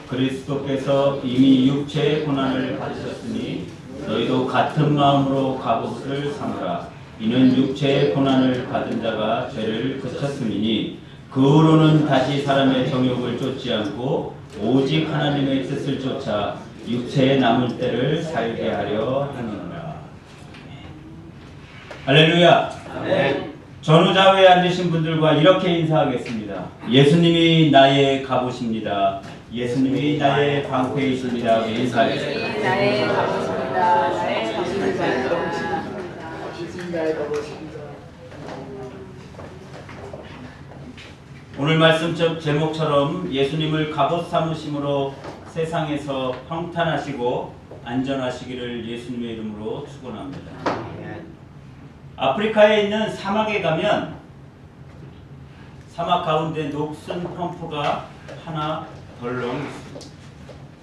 그리스도께서 이미 육체의 고난을 받으셨으니 너희도 같은 마음으로 갑옷을 삼으라. 이는 육체의 고난을 받은 자가 죄를 그쳤음이니 그 후로는 다시 사람의 정욕을 쫓지 않고 오직 하나님의 뜻을 쫓아 육체의 남은 때를 살게 하려 하느니라. 할렐루야. 아멘. 전후좌우에 앉으신 분들과 이렇게 인사하겠습니다. 예수님이 나의 갑옷입니다. 예수님이 나의 방패이십니다. 인사하겠습니다. 나의 갑옷입니다. 나의 갑옷입니다. 오늘 말씀 제목처럼 예수님을 갑옷 삼으심으로 세상에서 평탄하시고 안전하시기를 예수님의 이름으로 축원합니다. 아프리카에 있는 사막에 가면 사막 가운데 녹슨 펌프가 하나 덜렁 있습니다.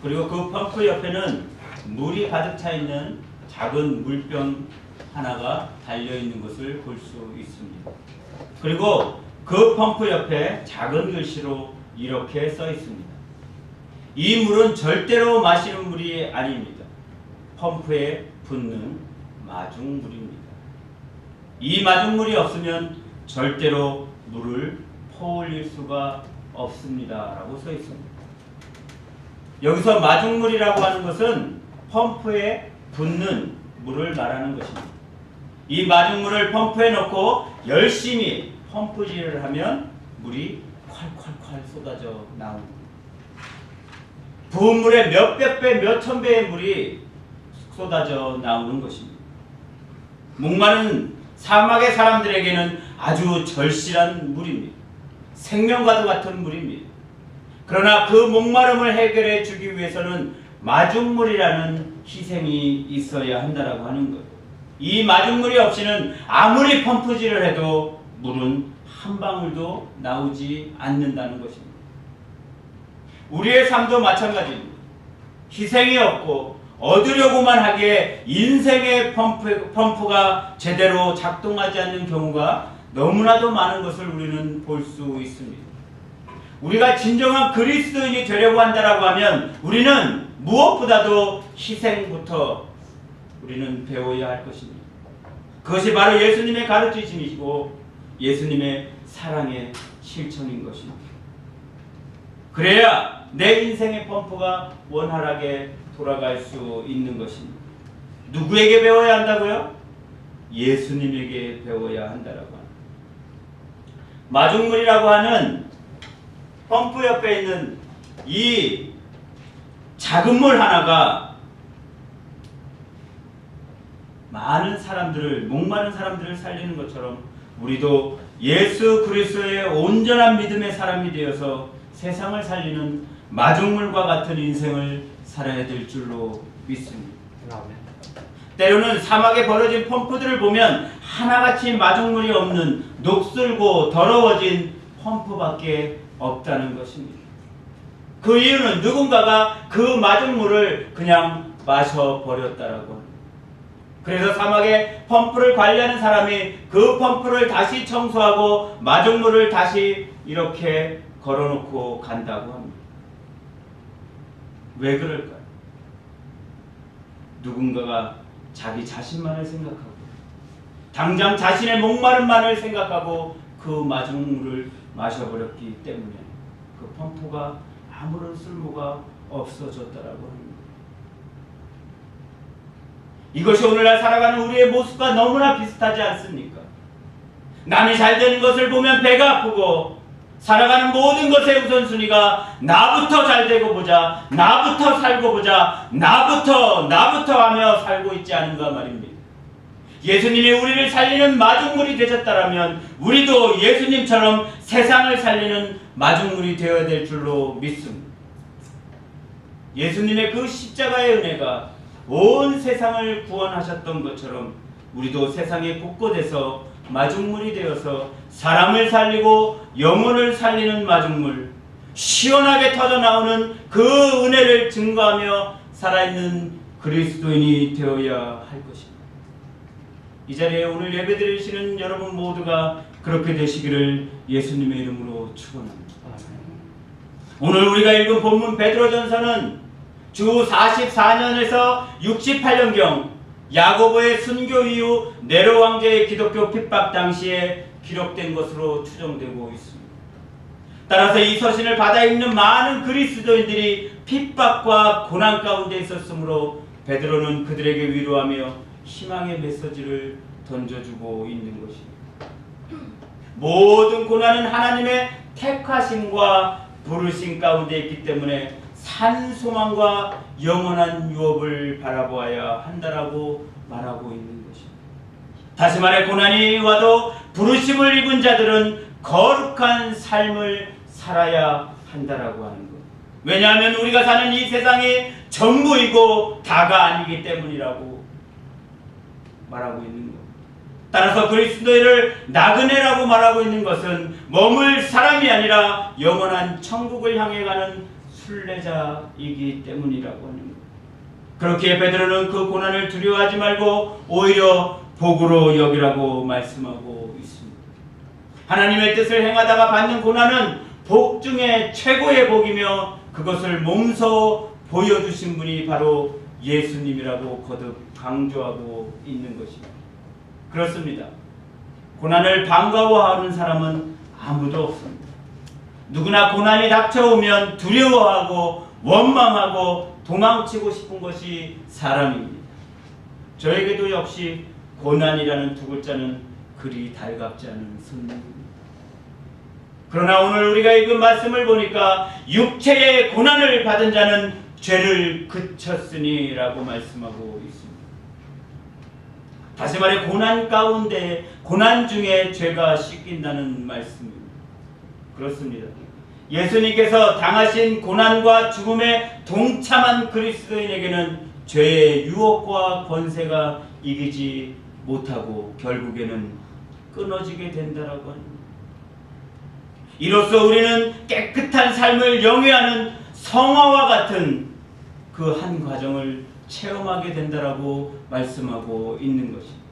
그리고 그 펌프 옆에는 물이 가득 차 있는 작은 물병 하나가 달려 있는 것을 볼 수 있습니다. 그리고 그 펌프 옆에 작은 글씨로 이렇게 써 있습니다. 이 물은 절대로 마시는 물이 아닙니다. 펌프에 붓는 마중물입니다. 이 마중물이 없으면 절대로 물을 퍼올릴 수가 없습니다. 라고 써 있습니다. 여기서 마중물이라고 하는 것은 펌프에 붓는 물을 말하는 것입니다. 이 마중물을 펌프에 넣고 열심히 펌프질을 하면 물이 콸콸콸 쏟아져 나옵니다. 부은 물에 몇백 배, 몇천 배의 물이 쏟아져 나오는 것입니다. 목마른 사막의 사람들에게는 아주 절실한 물입니다. 생명과도 같은 물입니다. 그러나 그 목마름을 해결해 주기 위해서는 마중물이라는 희생이 있어야 한다라고 하는 거예요. 이 마중물이 없이는 아무리 펌프질을 해도 물은 한 방울도 나오지 않는다는 것입니다. 우리의 삶도 마찬가지입니다. 희생이 없고 얻으려고만 하기에 인생의 펌프가 제대로 작동하지 않는 경우가 너무나도 많은 것을 우리는 볼 수 있습니다. 우리가 진정한 그리스도인이 되려고 한다라고 하면 우리는 무엇보다도 희생부터 우리는 배워야 할 것입니다. 그것이 바로 예수님의 가르치심이시고 예수님의 사랑의 실천인 것입니다. 그래야 내 인생의 펌프가 원활하게 돌아갈 수 있는 것입니다. 누구에게 배워야 한다고요? 예수님에게 배워야 한다라고 합니다. 마중물이라고 하는 펌프 옆에 있는 이 작은 물 하나가 많은 사람들을, 목마른 사람들을 살리는 것처럼 우리도 예수 그리스도의 온전한 믿음의 사람이 되어서 세상을 살리는 마중물과 같은 인생을 살아야 될 줄로 믿습니다. 때로는 사막에 버려진 펌프들을 보면 하나같이 마중물이 없는 녹슬고 더러워진 펌프밖에 없다는 것입니다. 그 이유는 누군가가 그 마중물을 그냥 마셔버렸다라고 합니다. 그래서 사막에 펌프를 관리하는 사람이 그 펌프를 다시 청소하고 마중물을 다시 이렇게 걸어놓고 간다고 합니다. 왜 그럴까요? 누군가가 자기 자신만을 생각하고 당장 자신의 목마름만을 생각하고 그 마중물을 마셔버렸기 때문에 그 펌프가 아무런 쓸모가 없어졌다라고 합니다. 이것이 오늘날 살아가는 우리의 모습과 너무나 비슷하지 않습니까? 남이 잘 되는 것을 보면 배가 아프고 살아가는 모든 것의 우선순위가 나부터 잘 되고 보자, 나부터 살고 보자, 나부터 하며 살고 있지 않은가 말입니다. 예수님이 우리를 살리는 마중물이 되셨다라면 우리도 예수님처럼 세상을 살리는 마중물이 되어야 될 줄로 믿습니다. 예수님의 그 십자가의 은혜가 온 세상을 구원하셨던 것처럼 우리도 세상의 곳곳에서 마중물이 되어서 사람을 살리고 영혼을 살리는 마중물, 시원하게 터져나오는 그 은혜를 증거하며 살아있는 그리스도인이 되어야 할 것입니다. 이 자리에 오늘 예배드리시는 여러분 모두가 그렇게 되시기를 예수님의 이름으로 축원합니다. 오늘 우리가 읽은 본문 베드로전서는 주 44년에서 68년경 야고보의 순교 이후 네로 왕제의 기독교 핍박 당시에 기록된 것으로 추정되고 있습니다. 따라서 이 서신을 받아 읽는 많은 그리스도인들이 핍박과 고난 가운데 있었으므로 베드로는 그들에게 위로하며 희망의 메시지를 던져주고 있는 것입니다. 모든 고난은 하나님의 택하심과 부르심 가운데 있기 때문에 산 소망과 영원한 유업을 바라보아야 한다라고 말하고 있는 것입니다. 다시 말해 고난이 와도 부르심을 입은 자들은 거룩한 삶을 살아야 한다라고 하는 것. 왜냐하면 우리가 사는 이 세상이 전부이고 다가 아니기 때문이라고 말하고 있는 것. 따라서 그리스도인을 나그네라고 말하고 있는 것은 머물 사람이 아니라 영원한 천국을 향해 가는 순례자이기 때문이라고 하는 것. 그렇기에 베드로는 그 고난을 두려워하지 말고 오히려 복으로 여기라고 말씀하고 있습니다. 하나님의 뜻을 행하다가 받는 고난은 복 중에 최고의 복이며 그것을 몸소 보여주신 분이 바로 예수님이라고 거듭 강조하고 있는 것입니다. 그렇습니다. 고난을 반가워하는 사람은 아무도 없습니다. 누구나 고난이 닥쳐오면 두려워하고 원망하고 도망치고 싶은 것이 사람입니다. 저에게도 역시 고난이라는 두 글자는 그리 달갑지 않은 선물입니다. 그러나 오늘 우리가 읽은 말씀을 보니까 육체의 고난을 받은 자는 죄를 그쳤으니 라고 말씀하고 있습니다. 다시 말해 고난 가운데 고난 중에 죄가 씻긴다는 말씀입니다. 그렇습니다. 예수님께서 당하신 고난과 죽음에 동참한 그리스도인에게는 죄의 유혹과 권세가 이기지 못하고 결국에는 끊어지게 된다라고 합니다. 이로써 우리는 깨끗한 삶을 영위하는 성화와 같은 그 한 과정을 체험하게 된다라고 말씀하고 있는 것입니다.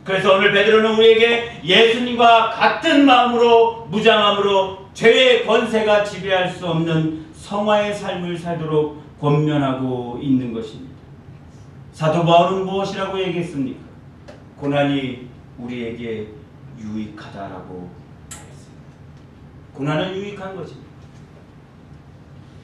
그래서 오늘 베드로는 우리에게 예수님과 같은 마음으로 무장함으로 죄의 권세가 지배할 수 없는 성화의 삶을 살도록 권면하고 있는 것입니다. 사도 바울은 무엇이라고 얘기했습니까? 고난이 우리에게 유익하다라고 말했습니다. 고난은 유익한 것입니다.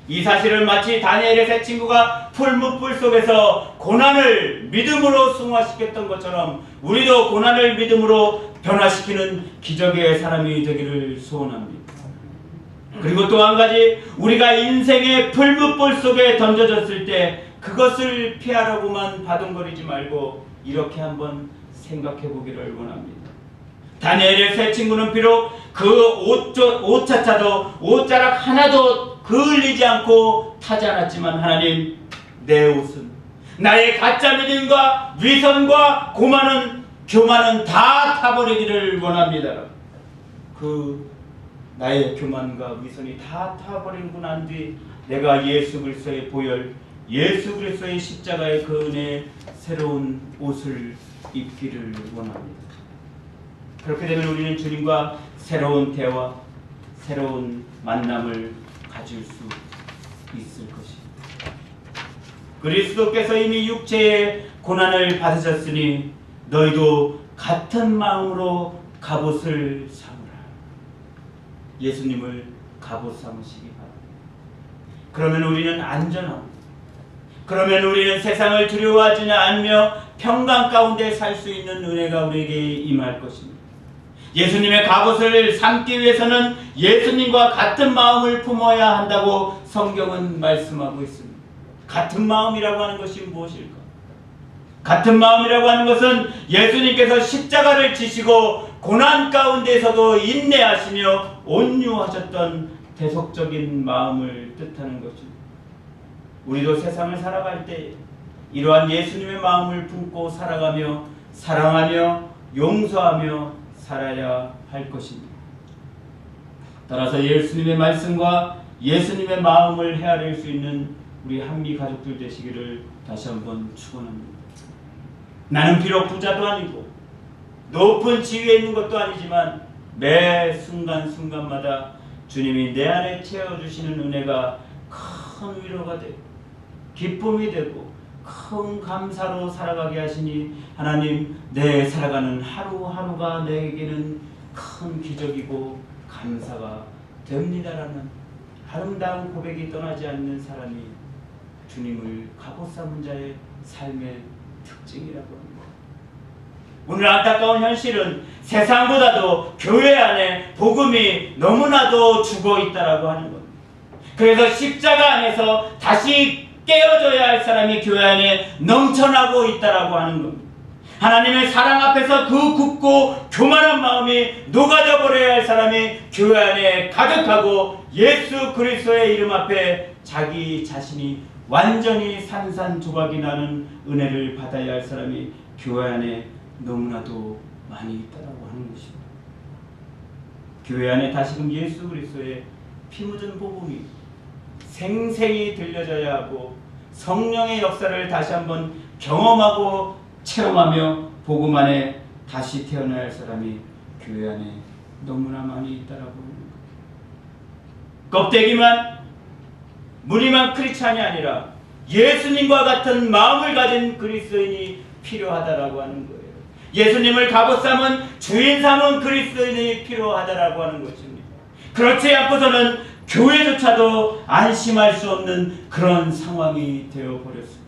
이 사실을 마치 다니엘의 세 친구가 풀무불 속에서 고난을 믿음으로 승화시켰던 것처럼 우리도 고난을 믿음으로 변화시키는 기적의 사람이 되기를 소원합니다. 그리고 또 한 가지, 우리가 인생의 풀무불 속에 던져졌을 때 그것을 피하려고만 바둥거리지 말고 이렇게 한번 생각해 보기를 원합니다. 다니엘의 세 친구는 비록 그 옷차차도 옷자락 하나도 그을리지 않고 타지 않았지만 하나님, 내 옷은 나의 가짜 믿음과 위선과 교만은 다 타버리기를 원합니다. 그 나의 교만과 위선이 다 타버리고 난 뒤 내가 예수 그리스도의 보혈, 예수 그리스도의 십자가의 그 은혜의 새로운 옷을 입기를 원합니다. 그렇게 되면 우리는 주님과 새로운 대화, 새로운 만남을 가질 수 있을 것입니다. 그리스도께서 이미 육체의 고난을 받으셨으니 너희도 같은 마음으로 갑옷을 삼으라. 예수님을 갑옷 삼으시기 바랍니다. 그러면 우리는 안전합니다. 그러면 우리는 세상을 두려워하지 않으며 평강 가운데 살 수 있는 은혜가 우리에게 임할 것입니다. 예수님의 갑옷을 삼기 위해서는 예수님과 같은 마음을 품어야 한다고 성경은 말씀하고 있습니다. 같은 마음이라고 하는 것이 무엇일까? 같은 마음이라고 하는 것은 예수님께서 십자가를 지시고 고난 가운데서도 인내하시며 온유하셨던 대속적인 마음을 뜻하는 것입니다. 우리도 세상을 살아갈 때 이러한 예수님의 마음을 품고 살아가며 사랑하며 용서하며 살아야 할 것입니다. 따라서 예수님의 말씀과 예수님의 마음을 헤아릴 수 있는 우리 한미 가족들 되시기를 다시 한번 축원합니다. 나는 비록 부자도 아니고 높은 지위에 있는 것도 아니지만 매 순간순간마다 주님이 내 안에 채워주시는 은혜가 큰 위로가 되고 기쁨이 되고 큰 감사로 살아가게 하시니 하나님, 내 살아가는 하루하루가 내게는 큰 기적이고 감사가 됩니다라는 아름다운 고백이 떠나지 않는 사람이 주님을 갑옷 삼은 자의 삶의 특징이라고 합니다. 오늘 안타까운 현실은 세상보다도 교회 안에 복음이 너무나도 죽어 있다라고 하는 겁니다. 그래서 십자가 안에서 다시 깨어져야 할 사람이 교회 안에 넘쳐나고 있다라고 하는 겁니다. 하나님의 사랑 앞에서 그 굽고 교만한 마음이 녹아져 버려야 할 사람이 교회 안에 가득하고 예수 그리스도의 이름 앞에 자기 자신이 완전히 산산조각이 나는 은혜를 받아야 할 사람이 교회 안에 너무나도 많이 있다라고 하는 것입니다. 교회 안에 다시금 예수 그리스도의 피 묻은 복음이 생생히 들려져야 하고 성령의 역사를 다시 한번 경험하고 체험하며 복음 안에 다시 태어나야 할 사람이 교회 안에 너무나 많이 있다라고 합니다. 껍데기만 무늬만 크리스찬이 아니라 예수님과 같은 마음을 가진 그리스도인이 필요하다라고 하는 거예요. 예수님을 갑옷 삼은 주인 삼은 그리스도인이 필요하다라고 하는 것입니다. 그렇지 않고서는 교회조차도 안심할 수 없는 그런 상황이 되어버렸습니다.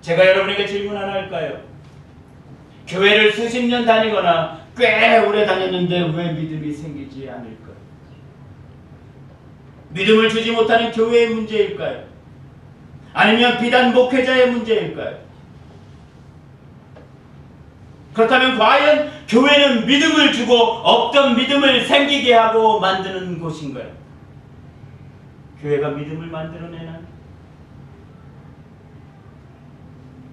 제가 여러분에게 질문 하나 할까요? 교회를 수십 년 다니거나 꽤 오래 다녔는데 왜 믿음이 생기지 않을까요? 믿음을 주지 못하는 교회의 문제일까요? 아니면 비단 목회자의 문제일까요? 그렇다면 과연 교회는 믿음을 주고 없던 믿음을 생기게 하고 만드는 곳인가요? 교회가 믿음을 만들어내나요?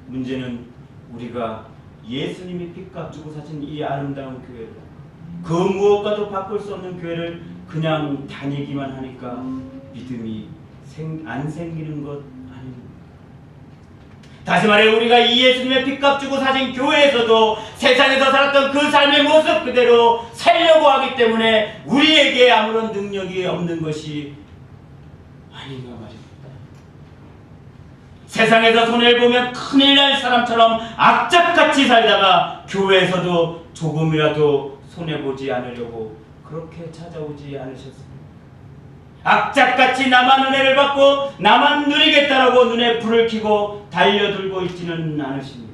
문제는 우리가 예수님이 핏값 주고 사신 이 아름다운 교회를, 그 무엇과도 바꿀 수 없는 교회를 그냥 다니기만 하니까 믿음이 안 생기는 것 아닙니까? 다시 말해, 우리가 이 예수님의 핏값 주고 사신 교회에서도 세상에서 살았던 그 삶의 모습 그대로 살려고 하기 때문에 우리에게 아무런 능력이 없는 것이 아닌가 말입니다. 세상에서 손해를 보면 큰일 날 사람처럼 악착같이 살다가 교회에서도 조금이라도 손해보지 않으려고 그렇게 찾아오지 않으셨습니까? 악착같이 나만 은혜를 받고 나만 누리겠다라고 눈에 불을 켜고 달려들고 있지는 않으십니다.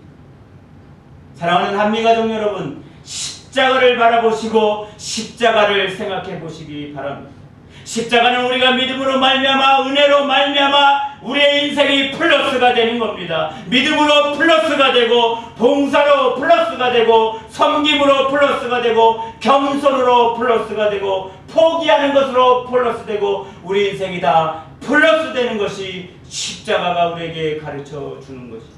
사랑하는 한미가족 여러분, 십자가를 바라보시고 십자가를 생각해 보시기 바랍니다. 십자가는 우리가 믿음으로 말미암아 은혜로 말미암아 우리의 인생이 플러스가 되는 겁니다. 믿음으로 플러스가 되고 봉사로 플러스가 되고 섬김으로 플러스가 되고 겸손으로 플러스가 되고 포기하는 것으로 플러스 되고 우리 인생이 다 플러스 되는 것이 십자가가 우리에게 가르쳐 주는 것입니다.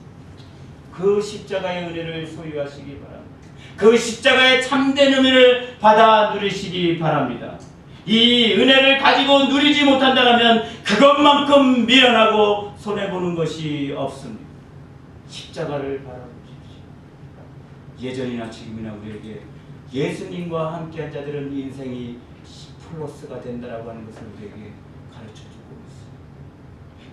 그 십자가의 은혜를 소유하시기 바랍니다. 그 십자가의 참된 의미를 받아 누리시기 바랍니다. 이 은혜를 가지고 누리지 못한다면 그것만큼 미련하고 손해보는 것이 없습니다. 십자가를 바라보십시오. 예전이나 지금이나 우리에게 예수님과 함께한 자들은 인생이 플러스가 된다라고 하는 것을 우리에게 가르쳐주고 있습니다.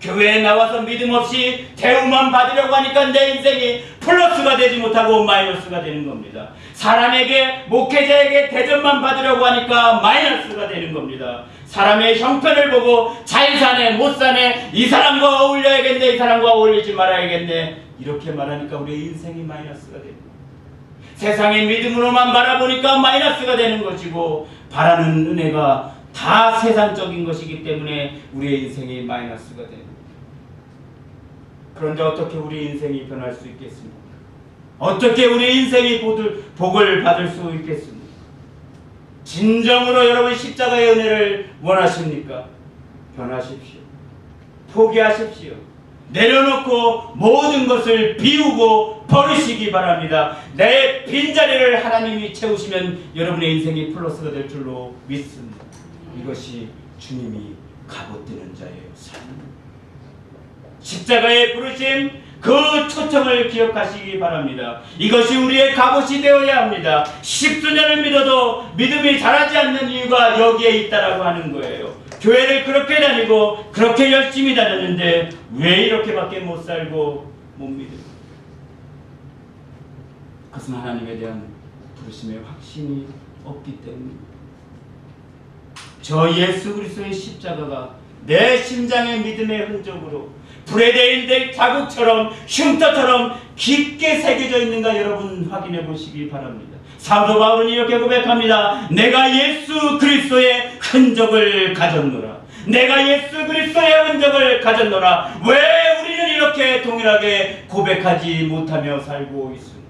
교회에 나와서 믿음 없이 대우만 받으려고 하니까 내 인생이 플러스가 되지 못하고 마이너스가 되는 겁니다. 사람에게, 목회자에게 대접만 받으려고 하니까 마이너스가 되는 겁니다. 사람의 형편을 보고 잘 사네, 못 사네, 이 사람과 어울려야겠네, 이 사람과 어울리지 말아야겠네, 이렇게 말하니까 우리의 인생이 마이너스가 됩니다. 세상의 믿음으로만 바라보니까 마이너스가 되는 것이고 바라는 은혜가 다 세상적인 것이기 때문에 우리의 인생이 마이너스가 됩니다. 그런데 어떻게 우리 인생이 변할 수 있겠습니까? 어떻게 우리 인생이 복을 받을 수 있겠습니까? 진정으로 여러분 십자가의 은혜를 원하십니까? 변하십시오. 포기하십시오. 내려놓고 모든 것을 비우고 버리시기 바랍니다. 내 빈자리를 하나님이 채우시면 여러분의 인생이 플러스가 될 줄로 믿습니다. 이것이 주님이 갑옷되는 자의 삶입니다. 십자가의 부르심, 그 초청을 기억하시기 바랍니다. 이것이 우리의 갑옷이 되어야 합니다. 십수년을 믿어도 믿음이 자라지 않는 이유가 여기에 있다라고 하는 거예요. 교회를 그렇게 다니고 그렇게 열심히 다녔는데 왜 이렇게밖에 못 살고 못 믿을까? 그것은 하나님에 대한 부르심의 확신이 없기 때문입니다. 저 예수 그리스도의 십자가가 내 심장의 믿음의 흔적으로 불에 대인 자국처럼 흉터처럼 깊게 새겨져 있는가 여러분 확인해 보시기 바랍니다. 사도 바울은 이렇게 고백합니다. 내가 예수 그리스도의 흔적을 가졌노라. 내가 예수 그리스도의 흔적을 가졌노라. 왜 우리는 이렇게 동일하게 고백하지 못하며 살고 있습니까?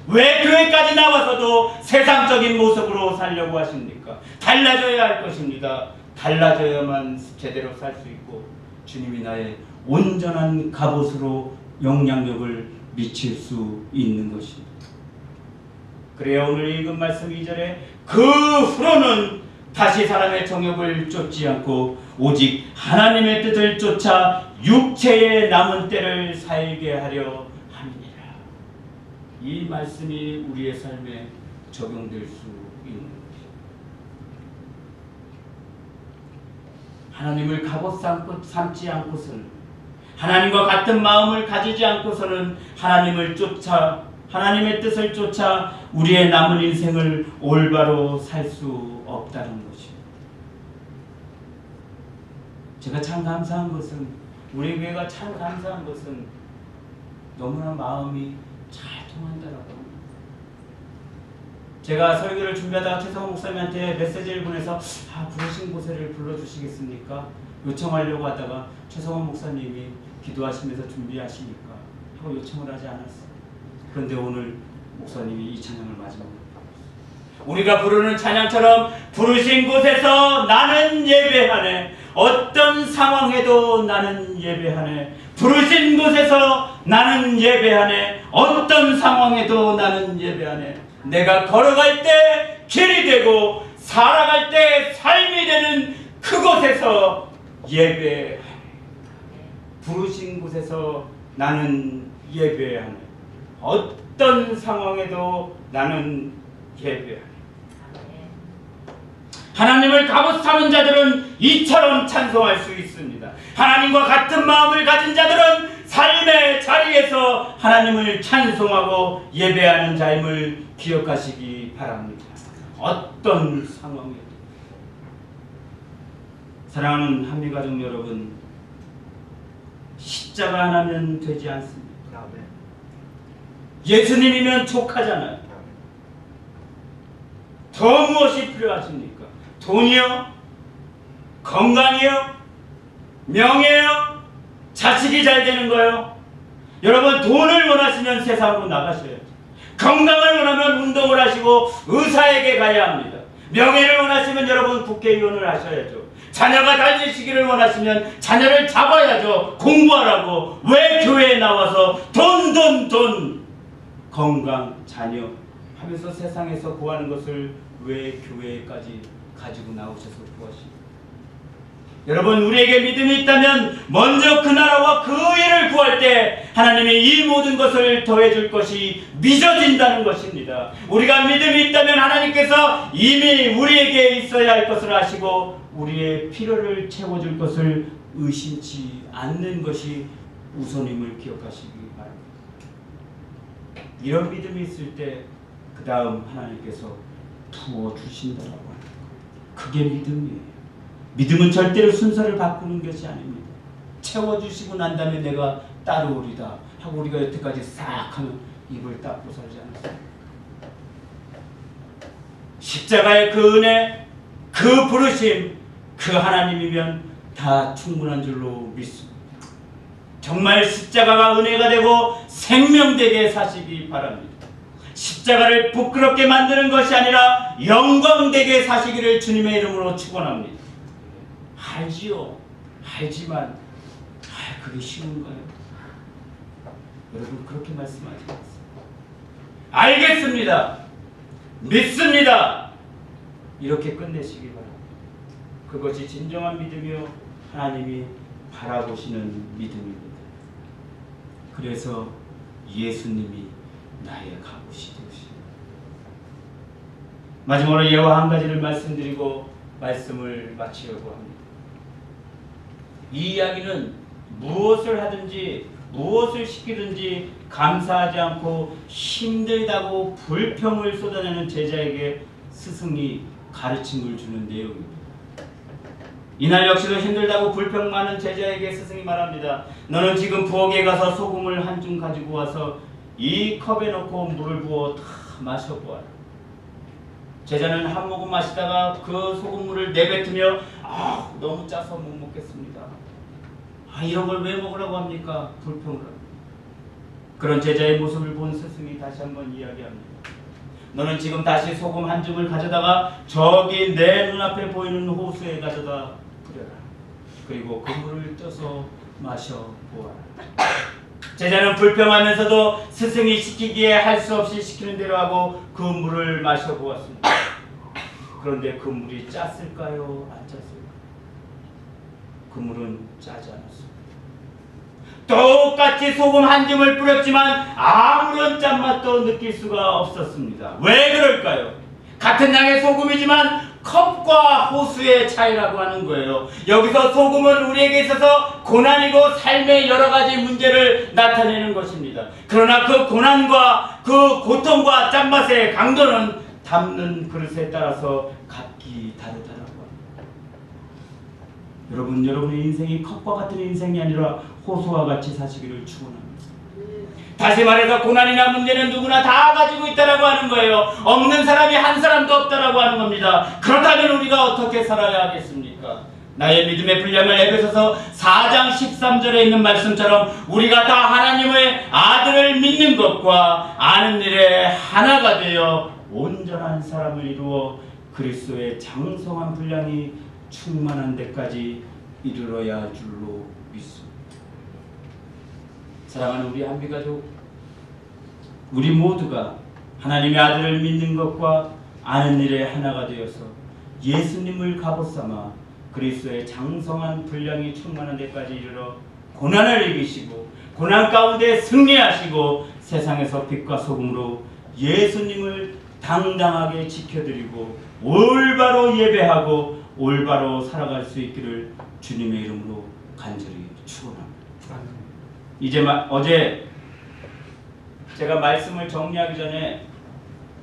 왜 교회까지 나와서도 세상적인 모습으로 살려고 하십니까? 달라져야 할 것입니다. 달라져야만 제대로 살 수 있고 주님이 나의 온전한 갑옷으로 영향력을 미칠 수 있는 것입니다. 그래야 오늘 읽은 말씀 2절에 그 후로는 다시 사람의 정욕을 쫓지 않고 오직 하나님의 뜻을 쫓아 육체의 남은 때를 살게 하려 함이니라. 이 말씀이 우리의 삶에 적용될 수 있는 것입니다. 하나님을 갑옷 삼지 않고서는, 하나님과 같은 마음을 가지지 않고서는 하나님을 쫓아, 하나님의 뜻을 쫓아 우리의 남은 인생을 올바로 살 수 없다는 것입니다. 제가 참 감사한 것은, 우리 교회가 참 감사한 것은 너무나 마음이 잘 통한다라고 합니다. 제가 설교를 준비하다가 최성호 목사님한테 메시지를 보내서 부르신 곳에를 불러주시겠습니까? 요청하려고 하다가 최성호 목사님이 기도하시면서 준비하시니까 하고 요청을 하지 않았어요. 그런데 오늘 목사님이 이 찬양을 마지막으로 우리가 부르는 찬양처럼 부르신 곳에서 나는 예배하네. 어떤 상황에도 나는 예배하네. 부르신 곳에서 나는 예배하네. 어떤 상황에도 나는 예배하네. 내가 걸어갈 때 길이 되고 살아갈 때 삶이 되는 그곳에서 예배하네. 부르신 곳에서 나는 예배하네. 어떤 상황에도 나는 예배하네. 하나님을 갑옷 삼은 자들은 이처럼 찬송할 수 있습니다. 하나님과 같은 마음을 가진 자들은 삶의 자리에서 하나님을 찬송하고 예배하는 자임을 기억하시기 바랍니다. 어떤 상황에도. 사랑하는 한미가족 여러분, 십자가 하나면 되지 않습니다. 예수님이면 족하잖아요. 더 무엇이 필요하십니까? 돈이요? 건강이요? 명예요? 자식이 잘 되는 거요? 여러분, 돈을 원하시면 세상으로 나가셔야죠. 건강을 원하면 운동을 하시고 의사에게 가야 합니다. 명예를 원하시면 여러분 국회의원을 하셔야죠. 자녀가 잘 되시기를 원하시면 자녀를 잡아야죠. 공부하라고. 왜 교회에 나와서 돈 건강, 자녀 하면서 세상에서 구하는 것을 왜 교회까지 가지고 나오셔서 구하십니까? 여러분, 우리에게 믿음이 있다면 먼저 그 나라와 그 의를 구할 때 하나님이 이 모든 것을 더해줄 것이 믿어진다는 것입니다. 우리가 믿음이 있다면 하나님께서 이미 우리에게 있어야 할 것을 아시고 우리의 필요를 채워줄 것을 의심치 않는 것이 우선임을 기억하시기 바랍니다. 이런 믿음이 있을 때 그 다음 하나님께서 부어주신다라고 합니다. 그게 믿음이에요. 믿음은 절대로 순서를 바꾸는 것이 아닙니다. 채워주시고 난 다음에 내가 따르오리다 하고 우리가 여태까지 싹 하면 입을 닦고 살지 않았어요. 십자가의 그 은혜, 그 부르심, 그 하나님이면 다 충분한 줄로 믿습니다. 정말 십자가가 은혜가 되고 생명되게 사시기 바랍니다. 십자가를 부끄럽게 만드는 것이 아니라 영광되게 사시기를 주님의 이름으로 축원합니다. 알지요. 알지만 그게 쉬운가요? 여러분, 그렇게 말씀하지 마세요. 알겠습니다. 믿습니다. 이렇게 끝내시기 바랍니다. 그것이 진정한 믿음이요 하나님이 바라보시는 믿음입니다. 그래서 예수님이 나의 갑옷이 되시오. 마지막으로 예화 한 가지를 말씀드리고 말씀을 마치려고 합니다. 이 이야기는 무엇을 하든지 무엇을 시키든지 감사하지 않고 힘들다고 불평을 쏟아내는 제자에게 스승이 가르침을 주는 내용입니다. 이날 역시도 힘들다고 불평 많은 제자에게 스승이 말합니다. 너는 지금 부엌에 가서 소금을 한 줌 가지고 와서 이 컵에 넣고 물을 부어 다 마셔보아라. 제자는 한 모금 마시다가 그 소금물을 내뱉으며 너무 짜서 못 먹겠습니다. 이런 걸 왜 먹으라고 합니까? 불평을 합니다. 그런 제자의 모습을 본 스승이 다시 한번 이야기합니다. 너는 지금 다시 소금 한 줌을 가져다가 저기 내 눈앞에 보이는 호수에 가져다 뿌려라. 그리고 그 물을 떠서 마셔보아라. 제자는 불평하면서도 스승이 시키기에 할 수 없이 시키는 대로 하고 그 물을 마셔보았습니다. 그런데 그 물이 짰을까요? 안 짰을까요? 그 물은 짜지 않았습니다. 똑같이 소금 한 줌을 뿌렸지만 아무런 짠맛도 느낄 수가 없었습니다. 왜 그럴까요? 같은 양의 소금이지만 컵과 호수의 차이라고 하는 거예요. 여기서 소금은 우리에게 있어서 고난이고 삶의 여러 가지 문제를 나타내는 것입니다. 그러나 그 고난과 그 고통과 짠맛의 강도는 담는 그릇에 따라서 각기 다르다라고 합니다. 여러분의 인생이 컵과 같은 인생이 아니라 호수와 같이 사시기를 축원합니다. 다시 말해서 고난이나 문제는 누구나 다 가지고 있다라고 하는 거예요. 없는 사람이 한 사람도 없다라고 하는 겁니다. 그렇다면 우리가 어떻게 살아야 하겠습니까? 나의 믿음의 분량을 에베소서 4장 13절에 있는 말씀처럼 우리가 다 하나님의 아들을 믿는 것과 아는 일에 하나가 되어 온전한 사람을 이루어 그리스도의 장성한 분량이 충만한 데까지 이르러야 할 줄로 믿습니다. 사랑하는 우리 한비가족, 우리 모두가 하나님의 아들을 믿는 것과 아는 일에 하나가 되어서 예수님을 갑옷 삼아 그리스도의 장성한 분량이 충만한 데까지 이르러 고난을 이기시고 고난 가운데 승리하시고 세상에서 빛과 소금으로 예수님을 당당하게 지켜드리고 올바로 예배하고 올바로 살아갈 수 있기를 주님의 이름으로 간절히 축원합니다. 어제 제가 말씀을 정리하기 전에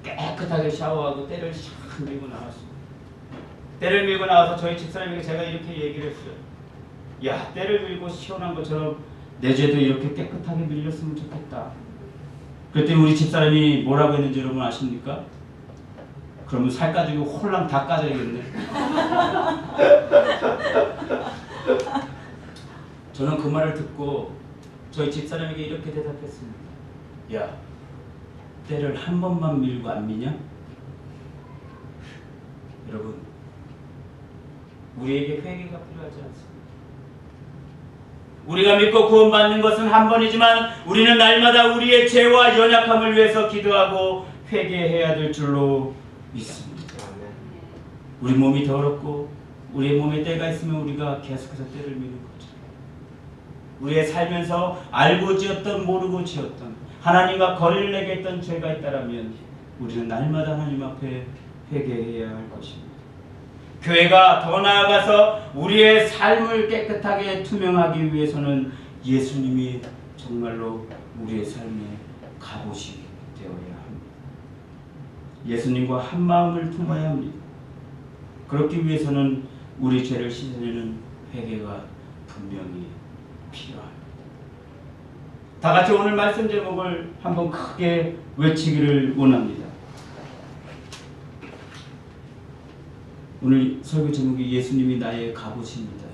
깨끗하게 샤워하고 때를 샥 밀고 나왔습니다. 때를 밀고 나와서 저희 집사람에게 제가 이렇게 얘기를 했어요. 야, 때를 밀고 시원한 것처럼 내 죄도 이렇게 깨끗하게 밀렸으면 좋겠다. 그랬더니 우리 집사람이 뭐라고 했는지 여러분 아십니까? 그러면 살 가지고 홀랑 다 까져야겠네. 저는 그 말을 듣고 저희 집사람에게 이렇게 대답했습니다. 야, 때를 한 번만 밀고 안 미냐? 여러분, 우리에게 회개가 필요하지 않습니다. 우리가 믿고 구원받는 것은 한 번이지만 우리는 날마다 우리의 죄와 연약함을 위해서 기도하고 회개해야 될 줄로 믿습니다. 우리 몸이 더럽고 우리의 몸에 때가 있으면 우리가 계속해서 때를 미는 거죠. 우리의 살면서 알고 지었던 모르고 지었던 하나님과 거리를 내게 했던 죄가 있다면 우리는 날마다 하나님 앞에 회개해야 할 것입니다. 교회가 더 나아가서 우리의 삶을 깨끗하게 투명하기 위해서는 예수님이 정말로 우리의 삶의 갑옷이 되어야 합니다. 예수님과 한 마음을 품어야 합니다. 그렇기 위해서는 우리 죄를 씻어내는 회개가 분명히 필요합니다. 다 같이 오늘 말씀 제목을 한번 크게 외치기를 원합니다. 오늘 설교 제목이 예수님이 나의 갑옷입니다.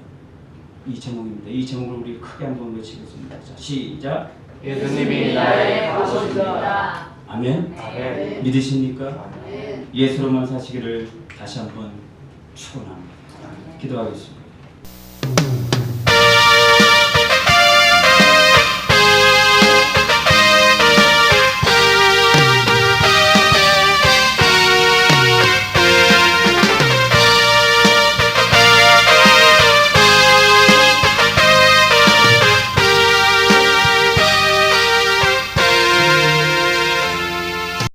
이 제목입니다. 이 제목을 우리 크게 한번 외치겠습니다. 자, 시작. 예수님이 나의 갑옷입니다. 아멘. 아멘. 믿으십니까? 아멘. 예수로만 사시기를 다시 한번 축원합니다. 기도하겠습니다.